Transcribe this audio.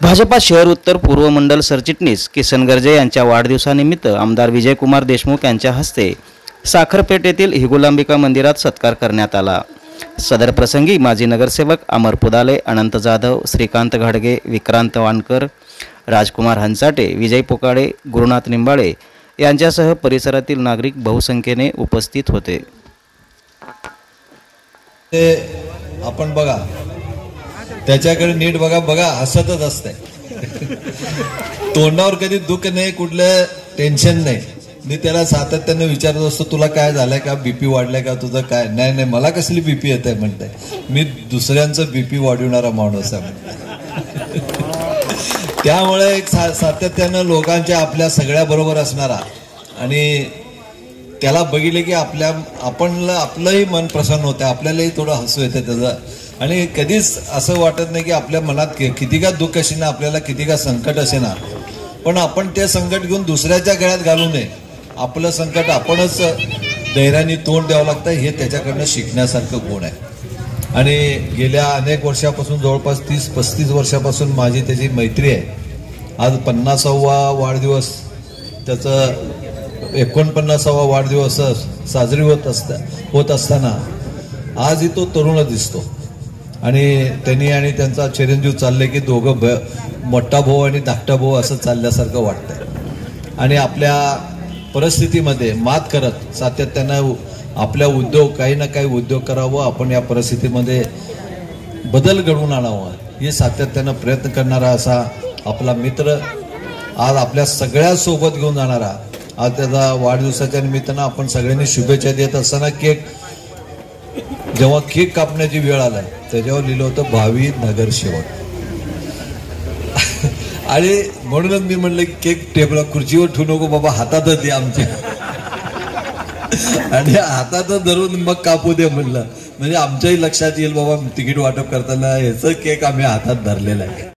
भाजपा शहर उत्तर पूर्व मंडल सरचिटणीस किसन गर्जे यांच्या वाढदिवसानिमित्त आमदार विजयकुमार देशमुख यांच्या हस्ते साखरपेठ येथील हिगुलांबिका मंदिरात सत्कार करण्यात आला। सदर प्रसंगी माजी नगरसेवक अमर पुदाले, अनंत जाधव, श्रीकांत घाडगे, विक्रांत वानकर, राजकुमार हंसाटे, विजय पोकाळे, गुरुनाथ निंबाळे यांच्यासह परिसरातील नागरिक बहुसंख्येने उपस्थित होते। आपण बघा, त्याच्याकडे नीट बघा, हसतच असते, तोंडावर कधी दुःख नाही, कुठलं टेन्शन नाही। मी त्याला सातत्याने विचारत असतो, तुला काय झालंय का, बीपी वाढलाय का, तुझं काय? नाही, मला कसली बीपी येत आहे म्हणते, मी दुसऱ्यांचं बीपी वाढवणारा माणूस आहे। त्यामुळे एक सातत्यानं लोकांच्या आपल्या सगळ्या बरोबर असणारा, आणि त्याला बघितले की आपलंही मन प्रसन्न होतं, आपल्यालाही थोडं हसू येतं त्याचं, आणि कधीच असं वाटत नाही की आपल्या मनात किती का दुःख असे ना, आपल्याला किती का संकट असे ना, पण आपण ते संकट घेऊन दुसऱ्याच्या गळ्यात घालू नये। आपलं संकट आपणच धैर्याने तोंड द्यावं लागतं, हे त्याच्याकडनं शिकण्यासारखं गुण आहे। आणि गेल्या अनेक वर्षापासून, जवळपास 30-35 वर्षापासून माझी त्याची मैत्री आहे। आज 50वा वाढदिवस, त्याचं 49वा वाढदिवस साजरी होत असताना आजही तो तरुण दिसतो, आणि त्यांनी आणि त्यांचा चिरंजीव चालले की दोघं मोठा भाऊ आणि धाकटा भाऊ असं चालल्यासारखं वाटतंय। आणि आपल्या परिस्थितीमध्ये मात करत सातत्यानं आपल्या काही ना काही उद्योग करावं, आपण या परिस्थितीमध्ये बदल घडवून आणावं, हे सातत्यानं प्रयत्न करणारा असा आपला मित्र, आज आपल्या सगळ्या सोबत घेऊन जाणारा, आज त्याचा वाढदिवसाच्या निमित्तानं आपण सगळ्यांनी शुभेच्छा देत असताना जेव्हा केक कापण्याची वेळ आलाय, त्याच्यावर लिहिलं होतं भावी नगरसेवक। आणि म्हणूनच मी म्हणलं की केक टेबल खुर्चीवर ठेवू नको बाबा, हातातच दे आमच्या, आणि हातातच धरून मग कापू दे म्हणलं, म्हणजे आमच्याही लक्षात येईल बाबा तिकीट वाटप करताना याचं केक आम्ही हातात धरलेला आहे।